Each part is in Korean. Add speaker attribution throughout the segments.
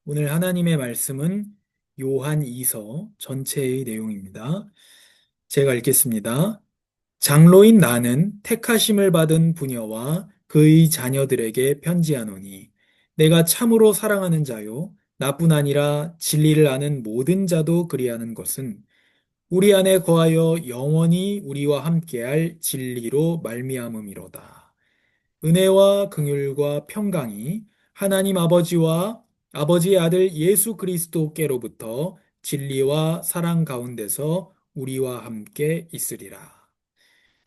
Speaker 1: 오늘 하나님의 말씀은 요한 2서 전체의 내용입니다. 제가 읽겠습니다. 장로인 나는 택하심을 받은 부녀와 그의 자녀들에게 편지하노니 내가 참으로 사랑하는 자요 나뿐 아니라 진리를 아는 모든 자도 그리하는 것은 우리 안에 거하여 영원히 우리와 함께할 진리로 말미암음이로다. 은혜와 긍휼과 평강이 하나님 아버지와 아버지의 아들 예수 그리스도께로부터 진리와 사랑 가운데서 우리와 함께 있으리라.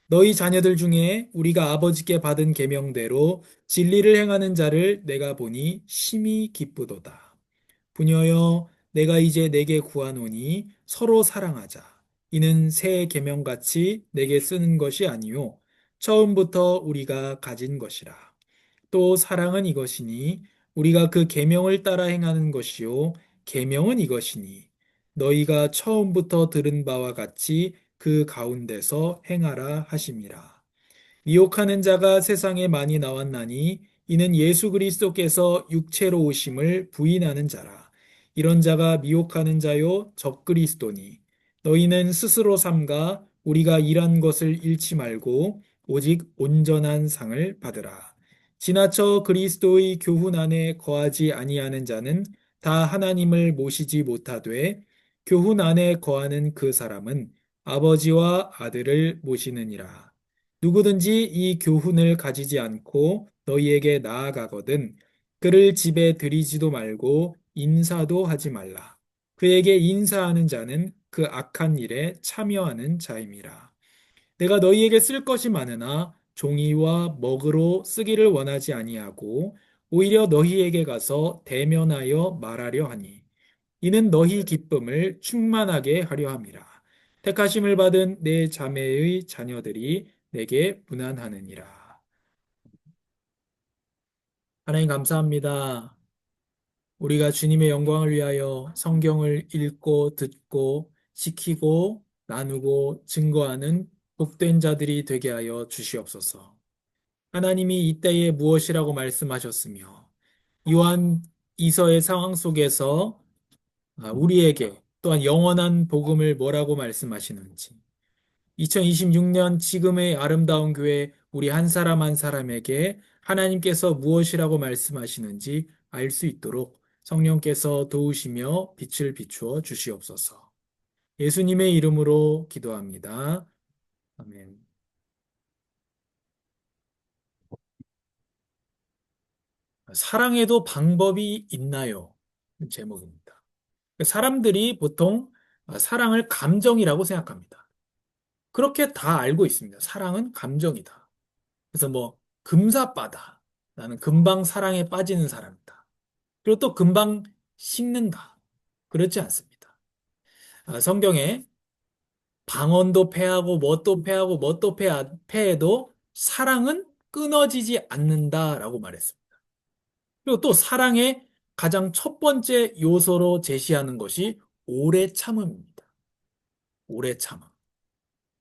Speaker 1: 너희 자녀들 중에 우리가 아버지께 받은 계명대로 진리를 행하는 자를 내가 보니 심히 기쁘도다. 부녀여, 내가 이제 내게 구하노니 서로 사랑하자. 이는 새 계명같이 내게 쓰는 것이 아니요 처음부터 우리가 가진 것이라. 또 사랑은 이것이니 우리가 그 계명을 따라 행하는 것이요 계명은 이것이니 너희가 처음부터 들은 바와 같이 그 가운데서 행하라 하심이라. 미혹하는 자가 세상에 많이 나왔나니 이는 예수 그리스도께서 육체로 오심을 부인하는 자라. 이런 자가 미혹하는 자요 적그리스도니 너희는 스스로 삼가 우리가 일한 것을 잃지 말고 오직 온전한 상을 받으라. 지나쳐 그리스도의 교훈 안에 거하지 아니하는 자는 다 하나님을 모시지 못하되 교훈 안에 거하는 그 사람은 아버지와 아들을 모시느니라. 누구든지 이 교훈을 가지지 않고 너희에게 나아가거든 그를 집에 들이지도 말고 인사도 하지 말라. 그에게 인사하는 자는 그 악한 일에 참여하는 자임이라. 내가 너희에게 쓸 것이 많으나 종이와 먹으로 쓰기를 원하지 아니하고 오히려 너희에게 가서 대면하여 말하려 하니 이는 너희 기쁨을 충만하게 하려 함이라. 택하심을 받은 내 자매의 자녀들이 내게 문안하느니라. 하나님 감사합니다. 우리가 주님의 영광을 위하여 성경을 읽고 듣고 지키고 나누고 증거하는 복된 자들이 되게 하여 주시옵소서. 하나님이 이때에 무엇이라고 말씀하셨으며 요한 이서의 상황 속에서 우리에게 또한 영원한 복음을 뭐라고 말씀하시는지 2026년 지금의 아름다운 교회 우리 한 사람 한 사람에게 하나님께서 무엇이라고 말씀하시는지 알 수 있도록 성령께서 도우시며 빛을 비추어 주시옵소서. 예수님의 이름으로 기도합니다. 아멘. 사랑에도 방법이 있나요? 제목입니다. 사람들이 보통 사랑을 감정이라고 생각합니다. 그렇게 다 알고 있습니다. 사랑은 감정이다. 그래서 뭐 금사빠다. 나는 금방 사랑에 빠지는 사람이다. 그리고 또 금방 식는다. 그렇지 않습니다. 성경에 방언도 패하고 뭣도 패하고 뭣도 패해도 사랑은 끊어지지 않는다라고 말했습니다. 그리고 또 사랑의 가장 첫 번째 요소로 제시하는 것이 오래 참음입니다. 오래 참음.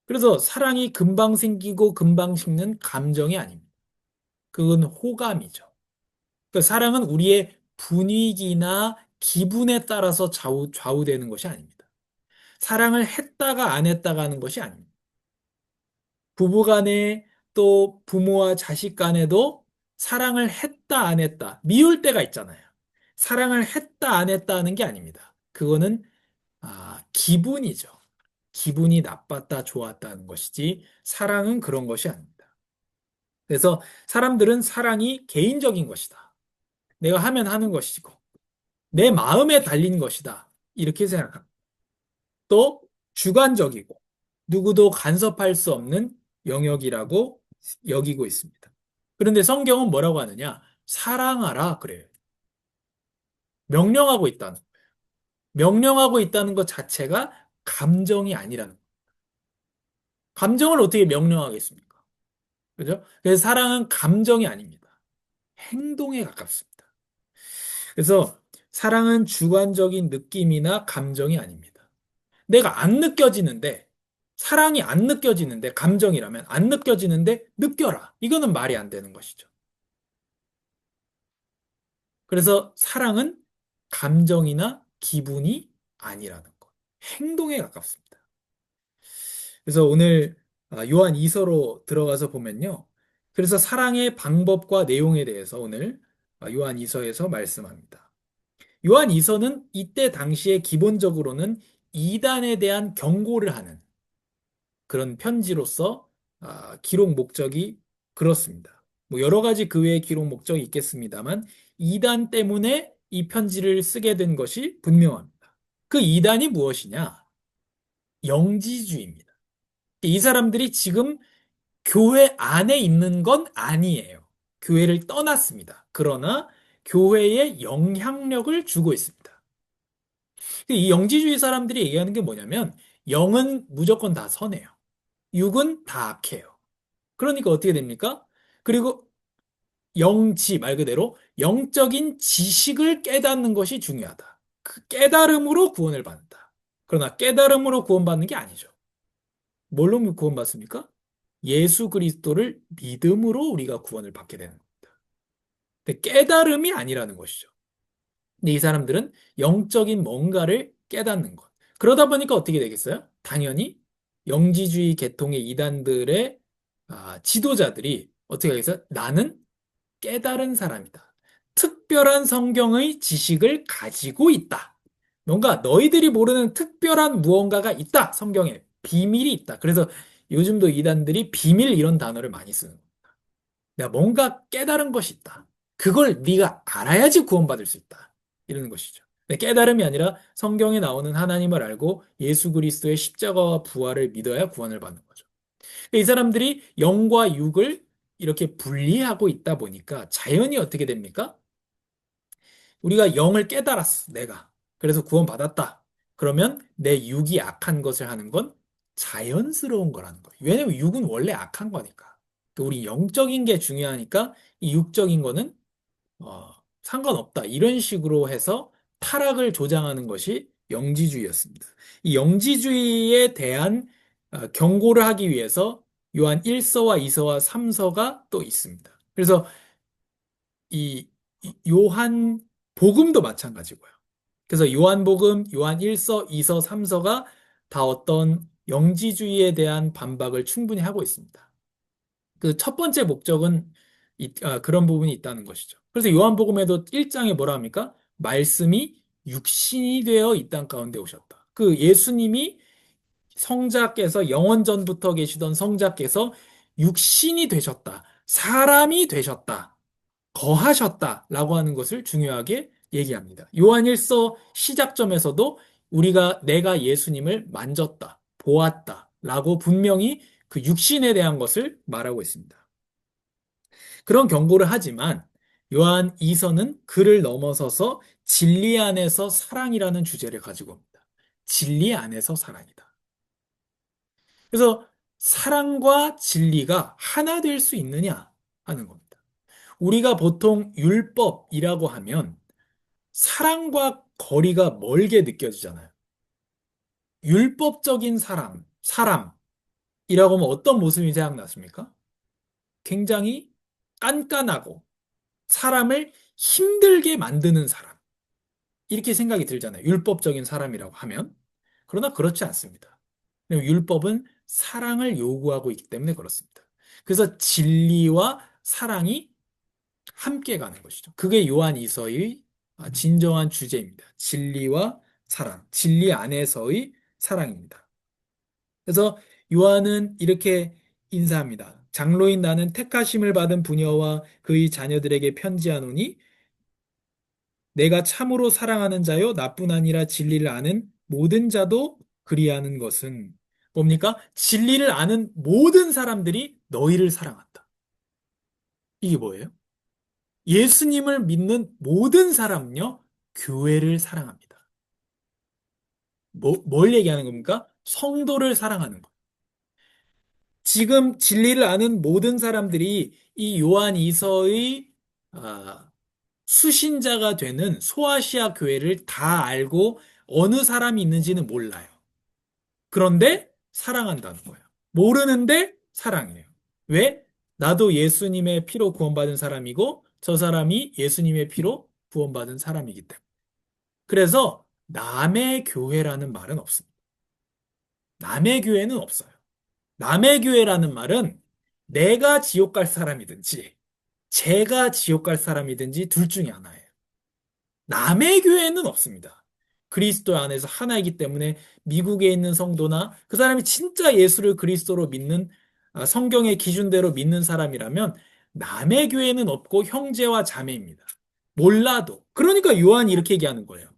Speaker 1: 그래서 사랑이 금방 생기고 금방 식는 감정이 아닙니다. 그건 호감이죠. 그 사랑은 우리의 분위기나 기분에 따라서 좌우되는 것이 아닙니다. 사랑을 했다가 안 했다가 하는 것이 아닙니다. 부부 간에 또 부모와 자식 간에도 사랑을 했다 안 했다 미울 때가 있잖아요. 사랑을 했다 안 했다 하는 게 아닙니다. 그거는 기분이죠. 기분이 나빴다 좋았다는 것이지 사랑은 그런 것이 아닙니다. 그래서 사람들은 사랑이 개인적인 것이다. 내가 하면 하는 것이고 내 마음에 달린 것이다. 이렇게 생각합니다. 또 주관적이고 누구도 간섭할 수 없는 영역이라고 여기고 있습니다. 그런데 성경은 뭐라고 하느냐? 사랑하라 그래요. 명령하고 있다는 거예요. 명령하고 있다는 것 자체가 감정이 아니라는 거예요. 감정을 어떻게 명령하겠습니까? 그죠? 그래서 사랑은 감정이 아닙니다. 행동에 가깝습니다. 그래서 사랑은 주관적인 느낌이나 감정이 아닙니다. 내가 안 느껴지는데, 사랑이 안 느껴지는데, 감정이라면 안 느껴지는데, 느껴라. 이거는 말이 안 되는 것이죠. 그래서 사랑은 감정이나 기분이 아니라는 것. 행동에 가깝습니다. 그래서 오늘 요한 2서로 들어가서 보면요. 그래서 사랑의 방법과 내용에 대해서 오늘 요한 2서에서 말씀합니다. 요한 2서는 이때 당시에 기본적으로는 이단에 대한 경고를 하는 그런 편지로서 기록 목적이 그렇습니다. 뭐 여러 가지 그 외의 기록 목적이 있겠습니다만 이단 때문에 이 편지를 쓰게 된 것이 분명합니다. 그 이단이 무엇이냐? 영지주의입니다. 이 사람들이 지금 교회 안에 있는 건 아니에요. 교회를 떠났습니다. 그러나 교회에 영향력을 주고 있습니다. 이 영지주의 사람들이 얘기하는 게 뭐냐면 영은 무조건 다 선해요. 육은 다 악해요. 그러니까 어떻게 됩니까? 그리고 영지 말 그대로 영적인 지식을 깨닫는 것이 중요하다. 그 깨달음으로 구원을 받는다. 그러나 깨달음으로 구원받는 게 아니죠. 뭘로 구원받습니까? 예수 그리스도를 믿음으로 우리가 구원을 받게 되는 겁니다. 근데 깨달음이 아니라는 것이죠. 근데 이 사람들은 영적인 뭔가를 깨닫는 것. 그러다 보니까 어떻게 되겠어요? 당연히 영지주의 계통의 이단들의 지도자들이 어떻게 하겠어요? 나는 깨달은 사람이다. 특별한 성경의 지식을 가지고 있다. 뭔가 너희들이 모르는 특별한 무언가가 있다. 성경에 비밀이 있다. 그래서 요즘도 이단들이 비밀 이런 단어를 많이 쓰는 거예요. 내가 뭔가 깨달은 것이 있다. 그걸 네가 알아야지 구원받을 수 있다. 이러는 것이죠. 근데 깨달음이 아니라 성경에 나오는 하나님을 알고 예수 그리스도의 십자가와 부활을 믿어야 구원을 받는 거죠. 이 사람들이 영과 육을 이렇게 분리하고 있다 보니까 자연히 어떻게 됩니까? 우리가 영을 깨달았어, 내가. 그래서 구원받았다. 그러면 내 육이 악한 것을 하는 건 자연스러운 거라는 거예요. 왜냐면 육은 원래 악한 거니까. 우리 영적인 게 중요하니까 이 육적인 거는 상관없다. 이런 식으로 해서 타락을 조장하는 것이 영지주의였습니다. 이 영지주의에 대한 경고를 하기 위해서 요한 1서와 2서와 3서가 또 있습니다. 그래서 이 요한 복음도 마찬가지고요. 그래서 요한복음, 요한 1서, 2서, 3서가 다 어떤 영지주의에 대한 반박을 충분히 하고 있습니다. 그 첫 번째 목적은 그런 부분이 있다는 것이죠. 그래서 요한복음에도 1장에 뭐라 합니까? 말씀이 육신이 되어 이 땅 가운데 오셨다. 그 예수님이 성자께서 영원 전부터 계시던 성자께서 육신이 되셨다. 사람이 되셨다. 거하셨다라고 하는 것을 중요하게 얘기합니다. 요한일서 시작점에서도 우리가 내가 예수님을 만졌다, 보았다라고 분명히 그 육신에 대한 것을 말하고 있습니다. 그런 경고를 하지만 요한 2서는 그를 넘어서서 진리 안에서 사랑이라는 주제를 가지고 옵니다. 진리 안에서 사랑이다. 그래서 사랑과 진리가 하나 될 수 있느냐 하는 겁니다. 우리가 보통 율법이라고 하면 사랑과 거리가 멀게 느껴지잖아요. 율법적인 사람이라고 하면 어떤 모습이 생각나십니까? 굉장히 깐깐하고 사람을 힘들게 만드는 사람. 이렇게 생각이 들잖아요. 율법적인 사람이라고 하면. 그러나 그렇지 않습니다. 율법은 사랑을 요구하고 있기 때문에 그렇습니다. 그래서 진리와 사랑이 함께 가는 것이죠. 그게 요한 이서의 진정한 주제입니다. 진리와 사랑, 진리 안에서의 사랑입니다. 그래서 요한은 이렇게 인사합니다. 장로인 나는 택하심을 받은 부녀와 그의 자녀들에게 편지하노니 내가 참으로 사랑하는 자요 나뿐 아니라 진리를 아는 모든 자도 그리하는 것은 뭡니까? 진리를 아는 모든 사람들이 너희를 사랑한다. 이게 뭐예요? 예수님을 믿는 모든 사람은요, 교회를 사랑합니다. 뭘 얘기하는 겁니까? 성도를 사랑하는 것. 지금 진리를 아는 모든 사람들이 이 요한 이서의 아, 수신자가 되는 소아시아 교회를 다 알고 어느 사람이 있는지는 몰라요. 그런데 사랑한다는 거예요. 모르는데 사랑해요. 왜? 나도 예수님의 피로 구원받은 사람이고 저 사람이 예수님의 피로 구원받은 사람이기 때문에. 그래서 남의 교회라는 말은 없습니다. 남의 교회는 없어요. 남의 교회라는 말은 내가 지옥 갈 사람이든지 제가 지옥 갈 사람이든지 둘 중에 하나예요. 남의 교회는 없습니다. 그리스도 안에서 하나이기 때문에 미국에 있는 성도나 그 사람이 진짜 예수를 그리스도로 믿는 성경의 기준대로 믿는 사람이라면 남의 교회는 없고 형제와 자매입니다. 몰라도. 그러니까 요한이 이렇게 얘기하는 거예요.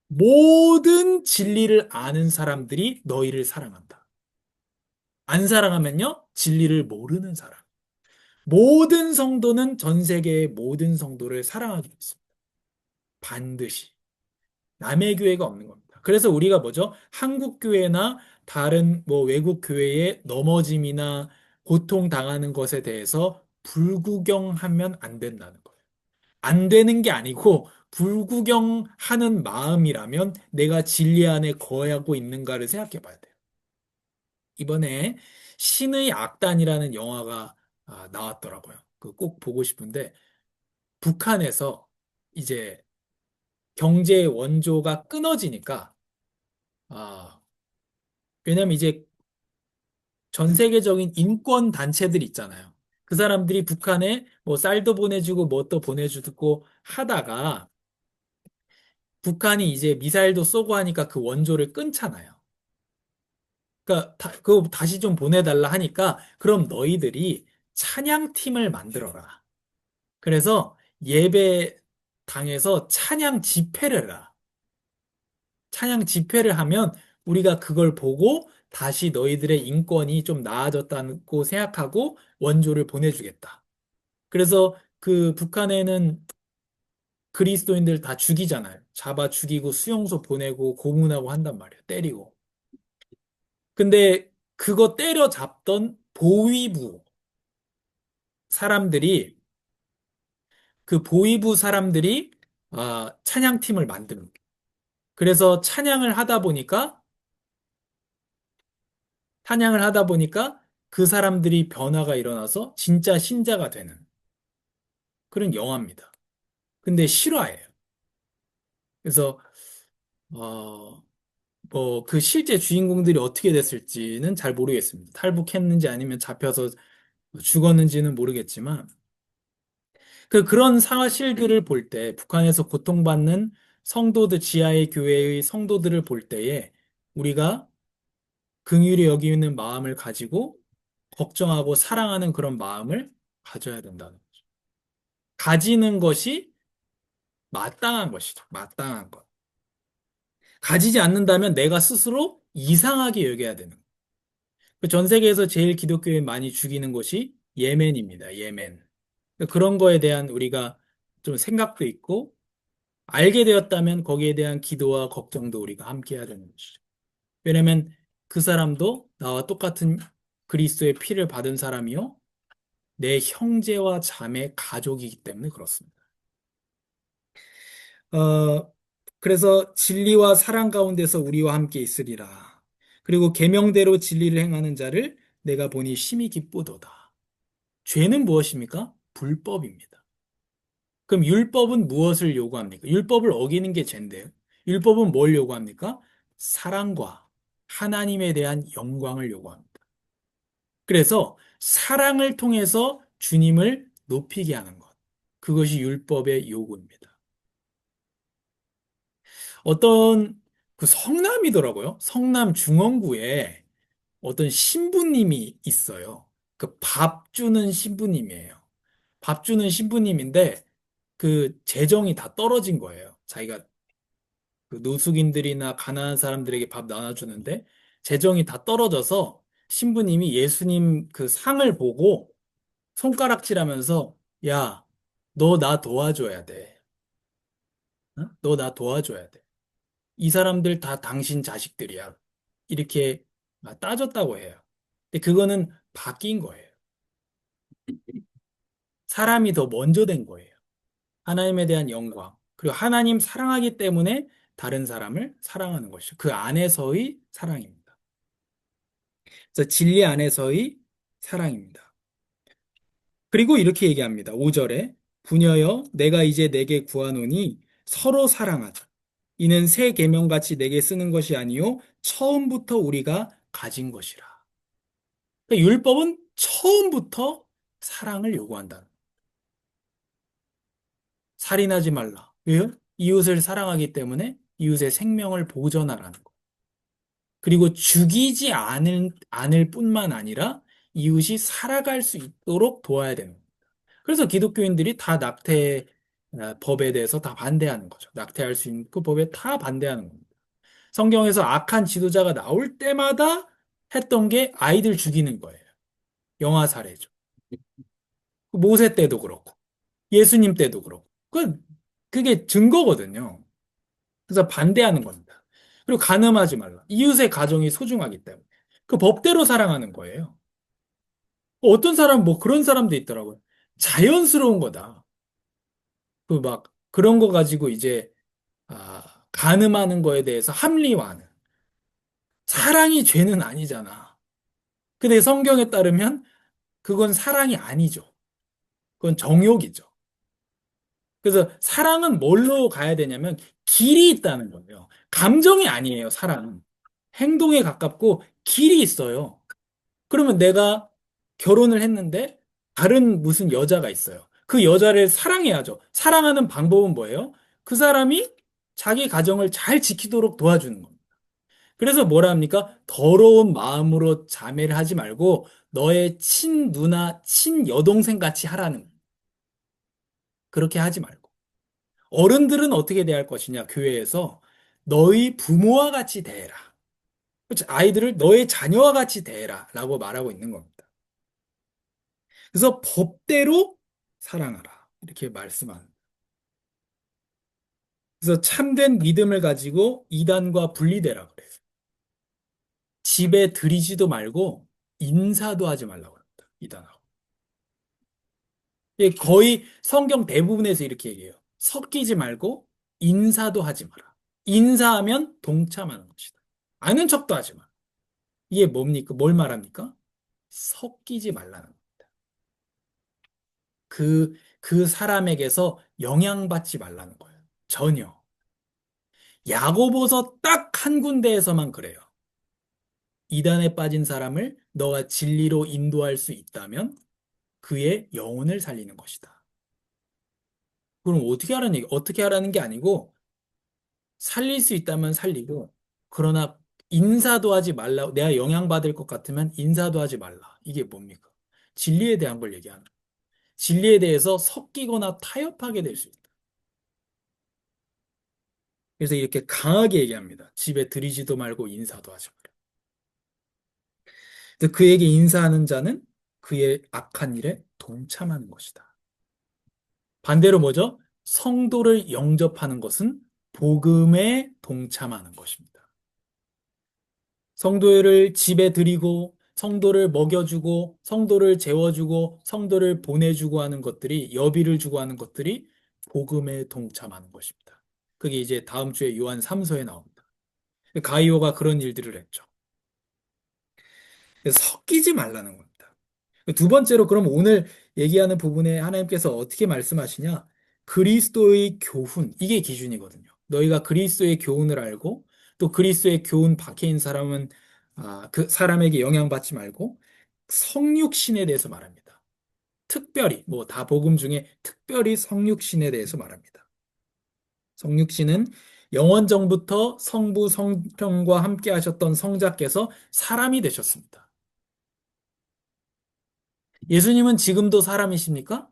Speaker 1: 모든 진리를 아는 사람들이 너희를 사랑한다. 안 사랑하면요, 진리를 모르는 사람. 모든 성도는 전 세계의 모든 성도를 사랑하게 됐습니다. 반드시. 남의 교회가 없는 겁니다. 그래서 우리가 뭐죠? 한국 교회나 다른 뭐 외국 교회의 넘어짐이나 고통 당하는 것에 대해서 불구경하면 안 된다는 거예요. 안 되는 게 아니고 불구경하는 마음이라면 내가 진리 안에 거하고 있는가를 생각해 봐야 돼요. 이번에 신의 악단이라는 영화가 나왔더라고요. 그 꼭 보고 싶은데 북한에서 이제 경제 원조가 끊어지니까 아, 왜냐면 이제 전 세계적인 인권 단체들 있잖아요. 그 사람들이 북한에 뭐 쌀도 보내주고 뭐 또 보내주고 하다가 북한이 이제 미사일도 쏘고 하니까 그 원조를 끊잖아요. 그러니까 그거 다시 좀 보내달라 하니까 그럼 너희들이 찬양팀을 만들어라. 그래서 예배 당에서 찬양 집회를 해라. 찬양 집회를 하면 우리가 그걸 보고 다시 너희들의 인권이 좀 나아졌다고 생각하고 원조를 보내주겠다. 그래서 그 북한에는 그리스도인들 다 죽이잖아요. 잡아 죽이고 수용소 보내고 고문하고 한단 말이에요. 때리고. 근데 그거 때려잡던 보위부 사람들이 그 보위부 사람들이 찬양팀을 만듭니다. 그래서 찬양을 하다 보니까 그 사람들이 변화가 일어나서 진짜 신자가 되는 그런 영화입니다. 근데 실화예요. 그래서 뭐 그 실제 주인공들이 어떻게 됐을지는 잘 모르겠습니다. 탈북했는지 아니면 잡혀서 죽었는지는 모르겠지만 그런 사실들을 볼 때 북한에서 고통받는 성도들 지하의 교회의 성도들을 볼 때에 우리가 긍휼히 여기는 마음을 가지고 걱정하고 사랑하는 그런 마음을 가져야 된다는 거죠. 가지는 것이 마땅한 것이죠. 마땅한 것. 가지지 않는다면 내가 스스로 이상하게 여겨야 되는 거예요. 전 세계에서 제일 기독교인 많이 죽이는 곳이 예멘입니다. 예멘. 그런 거에 대한 우리가 좀 생각도 있고 알게 되었다면 거기에 대한 기도와 걱정도 우리가 함께 해야 되는 것이죠. 왜냐하면 그 사람도 나와 똑같은 그리스도의 피를 받은 사람이요. 내 형제와 자매 가족이기 때문에 그렇습니다. 어, 그래서 진리와 사랑 가운데서 우리와 함께 있으리라. 그리고 계명대로 진리를 행하는 자를 내가 보니 심히 기쁘도다. 죄는 무엇입니까? 불법입니다. 그럼 율법은 무엇을 요구합니까? 율법을 어기는 게 죄인데요. 율법은 뭘 요구합니까? 사랑과 하나님에 대한 영광을 요구합니다. 그래서 사랑을 통해서 주님을 높이게 하는 것. 그것이 율법의 요구입니다. 어떤 그 성남이더라고요. 성남 중원구에 어떤 신부님이 있어요. 그 밥 주는 신부님이에요. 밥 주는 신부님인데 그 재정이 다 떨어진 거예요. 자기가 그 노숙인들이나 가난한 사람들에게 밥 나눠주는데 재정이 다 떨어져서 신부님이 예수님 그 상을 보고 손가락질하면서 야, 너 나 도와줘야 돼. 너 나 도와줘야 돼. 이 사람들 다 당신 자식들이야. 이렇게 따졌다고 해요. 근데 그거는 바뀐 거예요. 사람이 더 먼저 된 거예요. 하나님에 대한 영광. 그리고 하나님 사랑하기 때문에 다른 사람을 사랑하는 것이죠. 그 안에서의 사랑입니다. 그래서 진리 안에서의 사랑입니다. 그리고 이렇게 얘기합니다. 5절에 부녀여 내가 이제 내게 구하노니 서로 사랑하자. 이는 새 계명같이 내게 쓰는 것이 아니요 처음부터 우리가 가진 것이라. 그러니까 율법은 처음부터 사랑을 요구한다. 살인하지 말라. 왜요? 이웃을 사랑하기 때문에 이웃의 생명을 보전하라는 거. 그리고 죽이지 않을 뿐만 아니라 이웃이 살아갈 수 있도록 도와야 되는 거예요. 그래서 기독교인들이 다 낙태 법에 대해서 다 반대하는 거죠. 낙태할 수 있는 그 법에 다 반대하는 겁니다. 성경에서 악한 지도자가 나올 때마다 했던 게 아이들 죽이는 거예요. 영아 살해죠. 모세 때도 그렇고, 예수님 때도 그렇고. 그게 증거거든요. 그래서 반대하는 겁니다. 그리고 간음하지 말라. 이웃의 가정이 소중하기 때문에. 그 법대로 사랑하는 거예요. 어떤 사람, 뭐 그런 사람도 있더라고요. 자연스러운 거다. 그 막, 그런 거 가지고 이제, 간음하는 거에 대해서 합리화하는. 사랑이 죄는 아니잖아. 근데 성경에 따르면 그건 사랑이 아니죠. 그건 정욕이죠. 그래서 사랑은 뭘로 가야 되냐면 길이 있다는 거예요. 감정이 아니에요, 사랑은. 행동에 가깝고 길이 있어요. 그러면 내가 결혼을 했는데 다른 무슨 여자가 있어요. 그 여자를 사랑해야죠. 사랑하는 방법은 뭐예요? 그 사람이 자기 가정을 잘 지키도록 도와주는 겁니다. 그래서 뭐라 합니까? 더러운 마음으로 자매를 하지 말고 너의 친 누나, 친 여동생 같이 하라는 거예요. 그렇게 하지 말고. 어른들은 어떻게 대할 것이냐? 교회에서 너희 부모와 같이 대해라. 그렇죠? 아이들을 너의 자녀와 같이 대해라. 라고 말하고 있는 겁니다. 그래서 법대로 사랑하라. 이렇게 말씀합니다. 그래서 참된 믿음을 가지고 이단과 분리되라 그래요. 집에 들이지도 말고 인사도 하지 말라고 합니다. 이단하고. 예, 거의 성경 대부분에서 이렇게 얘기해요. 섞이지 말고 인사도 하지 마라. 인사하면 동참하는 것이다. 아는 척도 하지 마. 이게 뭡니까? 뭘 말합니까? 섞이지 말라는 거. 그 사람에게서 영향받지 말라는 거예요. 전혀. 야고보서 딱 한 군데에서만 그래요. 이단에 빠진 사람을 너가 진리로 인도할 수 있다면 그의 영혼을 살리는 것이다. 그럼 어떻게 하라는 게 아니고 살릴 수 있다면 살리고 그러나 인사도 하지 말라. 내가 영향받을 것 같으면 인사도 하지 말라. 이게 뭡니까? 진리에 대한 걸 얘기하는 거예요. 진리에 대해서 섞이거나 타협하게 될 수 있다. 그래서 이렇게 강하게 얘기합니다. 집에 들이지도 말고 인사도 하지 마라. 그래서 그에게 인사하는 자는 그의 악한 일에 동참하는 것이다. 반대로 뭐죠? 성도를 영접하는 것은 복음에 동참하는 것입니다. 성도를 집에 들이고 성도를 먹여주고 성도를 재워주고 성도를 보내주고 하는 것들이 여비를 주고 하는 것들이 복음에 동참하는 것입니다. 그게 이제 다음 주에 요한 3서에 나옵니다. 가이오가 그런 일들을 했죠. 그래서 섞이지 말라는 겁니다. 두 번째로 그럼 오늘 얘기하는 부분에 하나님께서 어떻게 말씀하시냐? 그리스도의 교훈, 이게 기준이거든요. 너희가 그리스도의 교훈을 알고 또 그리스도의 교훈 박해인 사람은 그 사람에게 영향받지 말고 성육신에 대해서 말합니다. 특별히 뭐 다 복음 중에 특별히 성육신에 대해서 말합니다. 성육신은 영원전부터 성부 성령과 함께 하셨던 성자께서 사람이 되셨습니다. 예수님은 지금도 사람이십니까?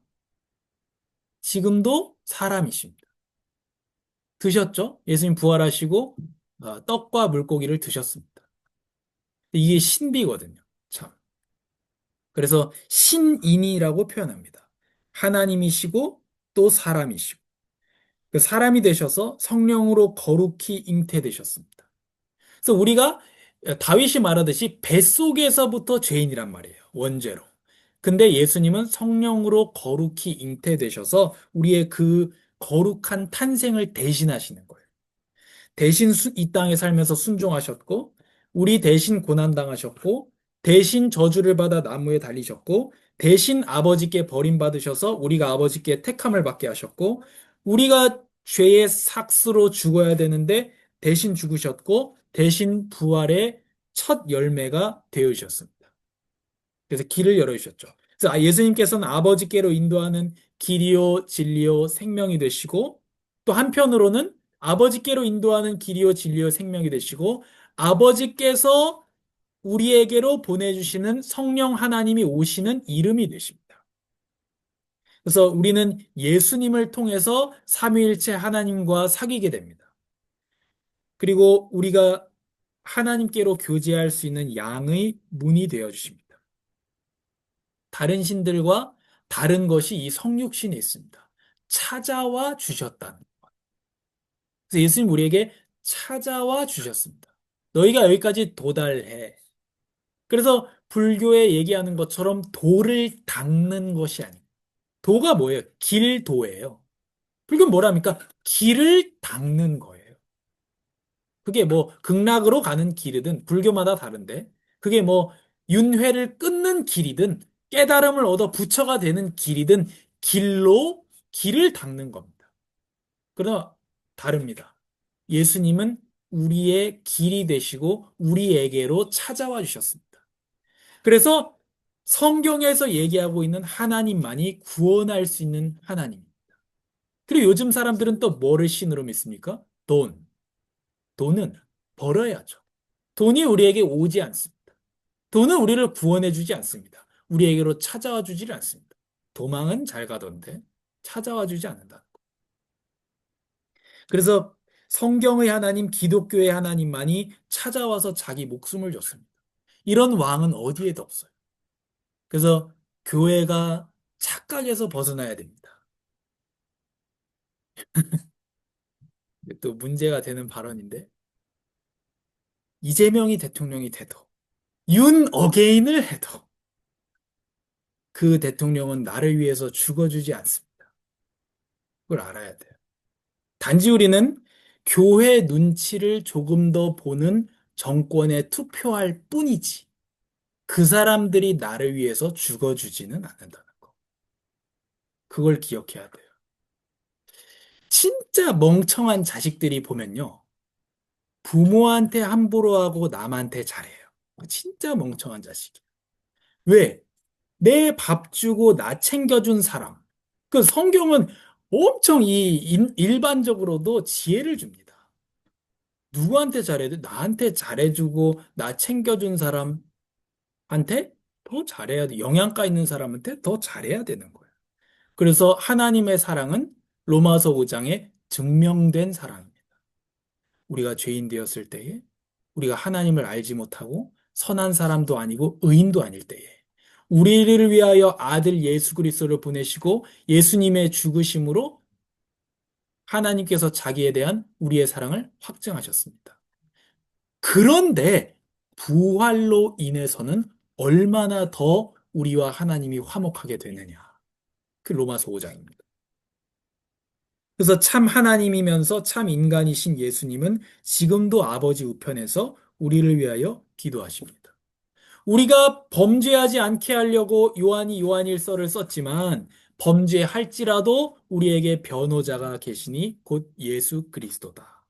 Speaker 1: 지금도 사람이십니다. 드셨죠? 예수님 부활하시고 떡과 물고기를 드셨습니다. 이게 신비거든요. 참. 그래서 신인이라고 표현합니다. 하나님이시고 또 사람이시고 그 사람이 되셔서 성령으로 거룩히 잉태되셨습니다. 그래서 우리가 다윗이 말하듯이 뱃속에서부터 죄인이란 말이에요. 원죄로. 근데 예수님은 성령으로 거룩히 잉태되셔서 우리의 그 거룩한 탄생을 대신하시는 거예요. 대신 이 땅에 살면서 순종하셨고, 우리 대신 고난당하셨고, 대신 저주를 받아 나무에 달리셨고, 대신 아버지께 버림받으셔서 우리가 아버지께 택함을 받게 하셨고, 우리가 죄의 삭스로 죽어야 되는데 대신 죽으셨고 대신 부활의 첫 열매가 되어주셨습니다. 그래서 길을 열어주셨죠. 그래서 예수님께서는 아버지께로 인도하는 길이요 진리요 생명이 되시고 또 한편으로는 아버지께로 인도하는 길이요 진리요 생명이 되시고 아버지께서 우리에게로 보내주시는 성령 하나님이 오시는 이름이 되십니다. 그래서 우리는 예수님을 통해서 삼위일체 하나님과 사귀게 됩니다. 그리고 우리가 하나님께로 교제할 수 있는 양의 문이 되어 주십니다. 다른 신들과 다른 것이 이 성육신에 있습니다. 찾아와 주셨다는. 그래서 예수님 우리에게 찾아와 주셨습니다. 너희가 여기까지 도달해. 그래서 불교에 얘기하는 것처럼 도를 닦는 것이 아니에요. 도가 뭐예요? 길도예요. 불교는 뭐랍니까? 길을 닦는 거예요. 그게 뭐 극락으로 가는 길이든 불교마다 다른데 그게 뭐 윤회를 끊는 길이든 깨달음을 얻어 부처가 되는 길이든 길로 길을 닦는 겁니다. 그러나 다릅니다. 예수님은 우리의 길이 되시고 우리에게로 찾아와 주셨습니다. 그래서 성경에서 얘기하고 있는 하나님만이 구원할 수 있는 하나님. 그리고 요즘 사람들은 또 뭐를 신으로 믿습니까? 돈. 돈은 벌어야죠. 돈이 우리에게 오지 않습니다. 돈은 우리를 구원해 주지 않습니다. 우리에게로 찾아와 주질 않습니다. 도망은 잘 가던데 찾아와 주지 않는다. 그래서 성경의 하나님, 기독교의 하나님만이 찾아와서 자기 목숨을 줬습니다. 이런 왕은 어디에도 없어요. 그래서 교회가 착각에서 벗어나야 됩니다. 또 문제가 되는 발언인데 이재명이 대통령이 돼도 윤 어게인을 해도 그 대통령은 나를 위해서 죽어주지 않습니다. 그걸 알아야 돼요. 단지 우리는 교회 눈치를 조금 더 보는 정권에 투표할 뿐이지 그 사람들이 나를 위해서 죽어주지는 않는다는 거. 그걸 기억해야 돼요. 진짜 멍청한 자식들이 보면요. 부모한테 함부로 하고 남한테 잘해요. 진짜 멍청한 자식이. 왜? 내 밥 주고 나 챙겨준 사람. 그 성경은 엄청 일반적으로도 지혜를 줍니다. 누구한테 잘해야 돼? 나한테 잘해주고 나 챙겨준 사람한테 더 잘해야 돼. 영양가 있는 사람한테 더 잘해야 되는 거예요. 그래서 하나님의 사랑은 로마서 5장에 증명된 사랑입니다. 우리가 죄인 되었을 때에 우리가 하나님을 알지 못하고 선한 사람도 아니고 의인도 아닐 때에 우리를 위하여 아들 예수 그리스도를 보내시고 예수님의 죽으심으로 하나님께서 자기에 대한 우리의 사랑을 확증하셨습니다. 그런데 부활로 인해서는 얼마나 더 우리와 하나님이 화목하게 되느냐. 그 로마서 5장입니다. 그래서 참 하나님이면서 참 인간이신 예수님은 지금도 아버지 우편에서 우리를 위하여 기도하십니다. 우리가 범죄하지 않게 하려고 요한이 요한일서를 썼지만 범죄할지라도 우리에게 변호자가 계시니 곧 예수 그리스도다.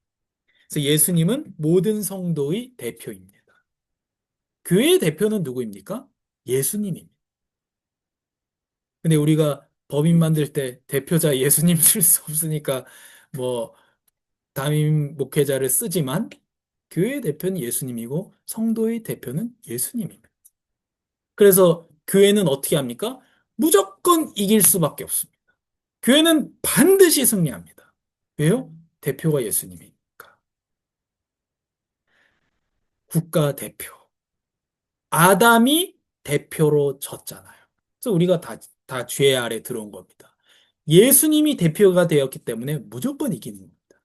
Speaker 1: 그래서 예수님은 모든 성도의 대표입니다. 교회의 대표는 누구입니까? 예수님입니다. 근데 우리가 법인 만들 때 대표자 예수님 쓸 수 없으니까 뭐 담임 목회자를 쓰지만 교회의 대표는 예수님이고 성도의 대표는 예수님입니다. 그래서 교회는 어떻게 합니까? 무조건 이길 수밖에 없습니다. 교회는 반드시 승리합니다. 왜요? 대표가 예수님이니까. 국가 대표. 아담이 대표로 졌잖아요. 그래서 우리가 다 죄 아래 들어온 겁니다. 예수님이 대표가 되었기 때문에 무조건 이기는 겁니다.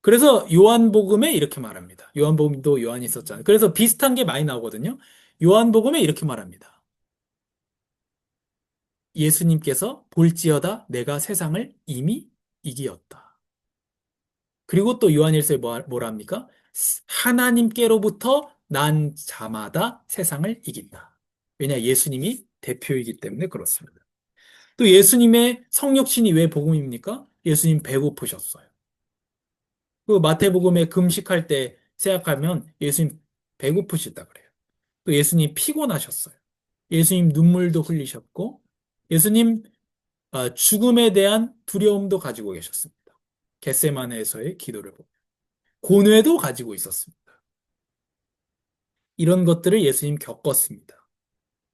Speaker 1: 그래서 요한복음에 이렇게 말합니다. 요한복음도 요한이 썼잖아요. 그래서 비슷한 게 많이 나오거든요. 요한복음에 이렇게 말합니다. 예수님께서 볼지어다 내가 세상을 이미 이기었다. 그리고 또 요한일서에 뭐라 합니까? 하나님께로부터 난 자마다 세상을 이긴다. 왜냐? 예수님이 대표이기 때문에 그렇습니다. 또 예수님의 성육신이 왜 복음입니까? 예수님 배고프셨어요. 그 마태복음에 금식할 때 생각하면 예수님 배고프시다 그래요. 또 예수님 피곤하셨어요. 예수님 눈물도 흘리셨고, 예수님 죽음에 대한 두려움도 가지고 계셨습니다. 겟세마네에서의 기도를 보면. 고뇌도 가지고 있었습니다. 이런 것들을 예수님 겪었습니다.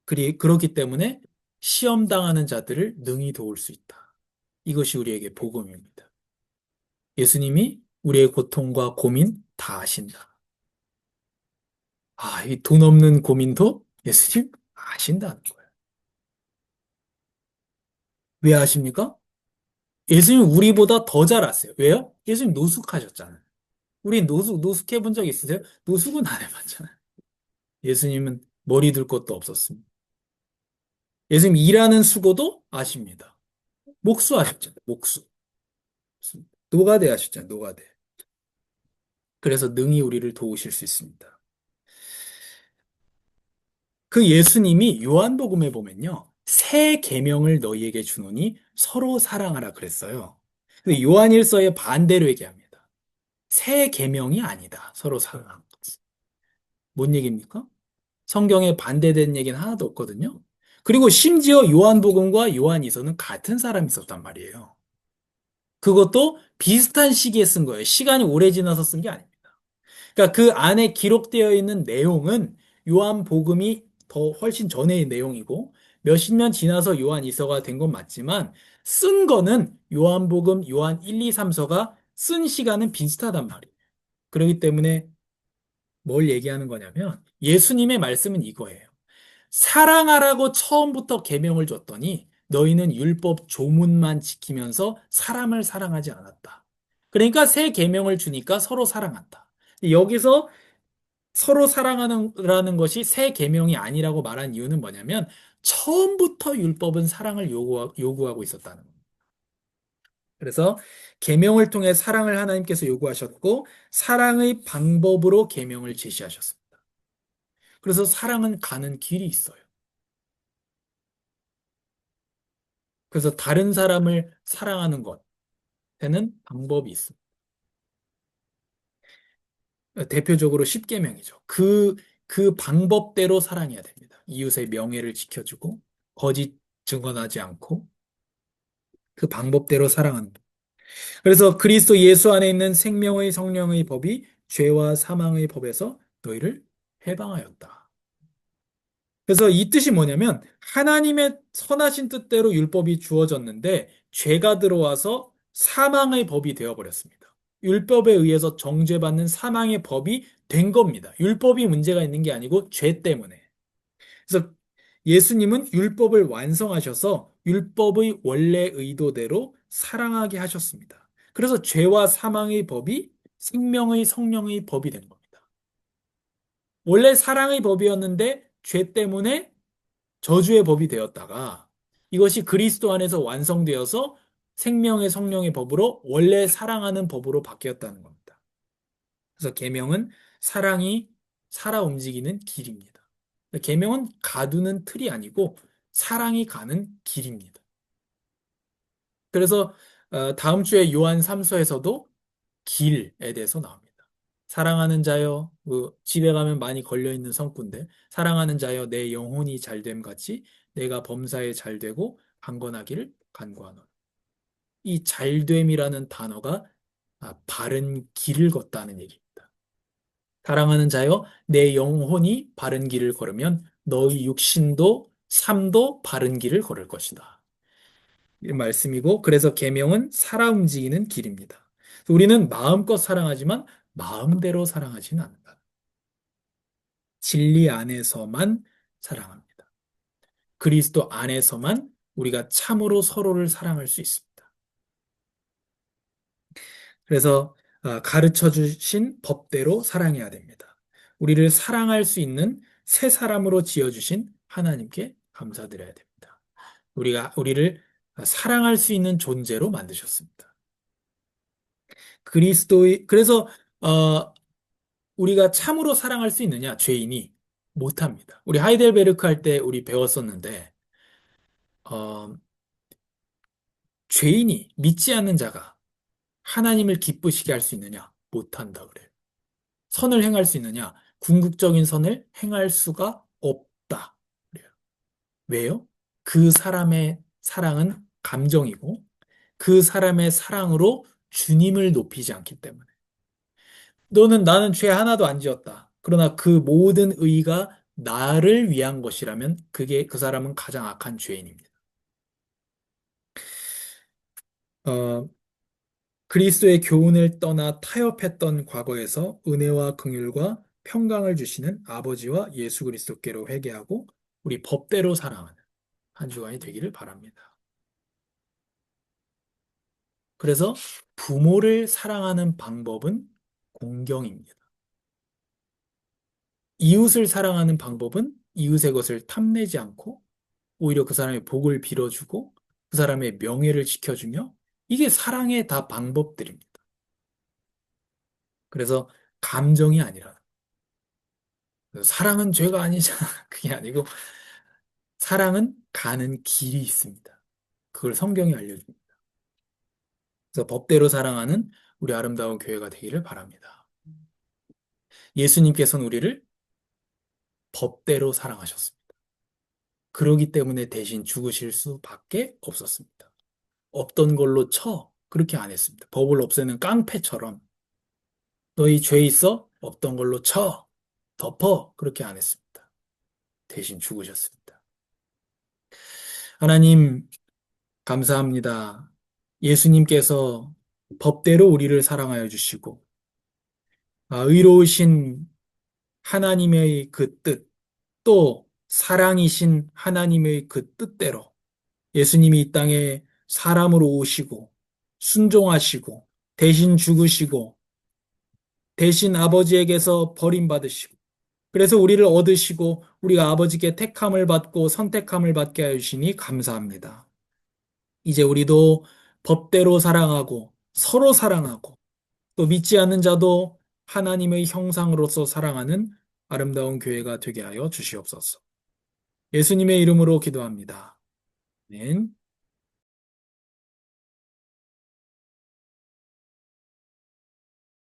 Speaker 1: 그렇기 때문에 시험 당하는 자들을 능히 도울 수 있다. 이것이 우리에게 복음입니다. 예수님이 우리의 고통과 고민 다 아신다. 아, 이 돈 없는 고민도 예수님 아신다는 거예요. 왜 아십니까? 예수님 우리보다 더 잘 아세요. 왜요? 예수님 노숙하셨잖아요. 우리 노숙해 본 적 있으세요? 노숙은 안 해봤잖아요. 예수님은 머리 둘 것도 없었습니다. 예수님 일하는 수고도 아십니다. 목수하셨잖아요. 목수. 노가대 하셨잖아요. 노가대. 그래서 능히 우리를 도우실 수 있습니다. 그 예수님이 요한복음에 보면요. 새 계명을 너희에게 주노니 서로 사랑하라 그랬어요. 근데 요한일서에 반대로 얘기합니다. 새 계명이 아니다. 서로 사랑하는 것. 뭔 얘기입니까? 성경에 반대된 얘기는 하나도 없거든요. 그리고 심지어 요한복음과 요한이서는 같은 사람이 있었단 말이에요. 그것도 비슷한 시기에 쓴 거예요. 시간이 오래 지나서 쓴 게 아닙니다. 그러니까 그 안에 기록되어 있는 내용은 요한복음이 더 훨씬 전의 내용이고 몇십 년 지나서 요한이서가 된 건 맞지만 쓴 거는 요한복음, 요한 1, 2, 3서가 쓴 시간은 비슷하단 말이에요. 그렇기 때문에 뭘 얘기하는 거냐면 예수님의 말씀은 이거예요. 사랑하라고 처음부터 계명을 줬더니 너희는 율법 조문만 지키면서 사람을 사랑하지 않았다. 그러니까 새 계명을 주니까 서로 사랑한다. 여기서 서로 사랑하는라는 것이 새 계명이 아니라고 말한 이유는 뭐냐면 처음부터 율법은 사랑을 요구하고 있었다는 겁니다. 그래서 계명을 통해 사랑을 하나님께서 요구하셨고 사랑의 방법으로 계명을 제시하셨습니다. 그래서 사랑은 가는 길이 있어요. 그래서 다른 사람을 사랑하는 것에는 방법이 있습니다. 대표적으로 십계명이죠. 그 방법대로 사랑해야 됩니다. 이웃의 명예를 지켜주고 거짓 증언하지 않고 그 방법대로 사랑하는 것. 그래서 그리스도 예수 안에 있는 생명의 성령의 법이 죄와 사망의 법에서 너희를 해방하였다. 그래서 이 뜻이 뭐냐면 하나님의 선하신 뜻대로 율법이 주어졌는데 죄가 들어와서 사망의 법이 되어버렸습니다. 율법에 의해서 정죄받는 사망의 법이 된 겁니다. 율법이 문제가 있는 게 아니고 죄 때문에. 그래서 예수님은 율법을 완성하셔서 율법의 원래 의도대로 사랑하게 하셨습니다. 그래서 죄와 사망의 법이 생명의 성령의 법이 된 겁니다. 원래 사랑의 법이었는데 죄 때문에 저주의 법이 되었다가 이것이 그리스도 안에서 완성되어서 생명의 성령의 법으로 원래 사랑하는 법으로 바뀌었다는 겁니다. 그래서 계명은 사랑이 살아 움직이는 길입니다. 계명은 가두는 틀이 아니고 사랑이 가는 길입니다. 그래서 다음 주에 요한 3서에서도 길에 대해서 나옵니다. 사랑하는 자여, 그 집에 가면 많이 걸려있는 성구인데, 사랑하는 자여, 내 영혼이 잘됨 같이 내가 범사에 잘되고 강건하기를 간구하노라. 이 잘됨이라는 단어가 바른 길을 걷다는 얘기입니다. 사랑하는 자여, 내 영혼이 바른 길을 걸으면 너희 육신도 삶도 바른 길을 걸을 것이다. 이 말씀이고, 그래서 계명은 살아 움직이는 길입니다. 우리는 마음껏 사랑하지만 마음대로 사랑하지는 않는다. 진리 안에서만 사랑합니다. 그리스도 안에서만 우리가 참으로 서로를 사랑할 수 있습니다. 그래서 가르쳐 주신 법대로 사랑해야 됩니다. 우리를 사랑할 수 있는 새 사람으로 지어주신 하나님께 감사드려야 됩니다. 우리를 사랑할 수 있는 존재로 만드셨습니다. 그래서 우리가 참으로 사랑할 수 있느냐? 죄인이 못합니다. 우리 하이델베르크 할 때 우리 배웠었는데, 어, 죄인이 믿지 않는 자가 하나님을 기쁘시게 할 수 있느냐? 못한다 그래요. 선을 행할 수 있느냐? 궁극적인 선을 행할 수가 없다. 그래요. 왜요? 그 사람의 사랑은 감정이고 그 사람의 사랑으로 주님을 높이지 않기 때문에. 나는 죄 하나도 안 지었다. 그러나 그 모든 의가 나를 위한 것이라면 그 사람은 가장 악한 죄인입니다. 어, 그리스도의 교훈을 떠나 타협했던 과거에서 은혜와 긍휼과 평강을 주시는 아버지와 예수 그리스도께로 회개하고 우리 법대로 사랑하는 한 주간이 되기를 바랍니다. 그래서 부모를 사랑하는 방법은 공경입니다. 이웃을 사랑하는 방법은 이웃의 것을 탐내지 않고 오히려 그 사람의 복을 빌어주고 그 사람의 명예를 지켜주며 이게 사랑의 다 방법들입니다. 그래서 감정이 아니라 사랑은 죄가 아니잖아. 그게 아니고 사랑은 가는 길이 있습니다. 그걸 성경이 알려줍니다. 그래서 법대로 사랑하는 우리 아름다운 교회가 되기를 바랍니다. 예수님께서는 우리를 법대로 사랑하셨습니다. 그러기 때문에 대신 죽으실 수밖에 없었습니다. 없던 걸로 쳐. 그렇게 안 했습니다. 법을 없애는 깡패처럼 너희 죄 있어? 없던 걸로 쳐. 덮어. 그렇게 안 했습니다. 대신 죽으셨습니다. 하나님, 감사합니다. 예수님께서 법대로 우리를 사랑하여 주시고, 의로우신 하나님의 그 뜻, 또 사랑이신 하나님의 그 뜻대로 예수님이 이 땅에 사람으로 오시고, 순종하시고, 대신 죽으시고, 대신 아버지에게서 버림받으시고, 그래서 우리를 얻으시고, 우리가 아버지께 택함을 받고 선택함을 받게 하여 주시니 감사합니다. 이제 우리도 법대로 사랑하고, 서로 사랑하고, 또 믿지 않는 자도 하나님의 형상으로서 사랑하는 아름다운 교회가 되게 하여 주시옵소서. 예수님의 이름으로 기도합니다. 아멘.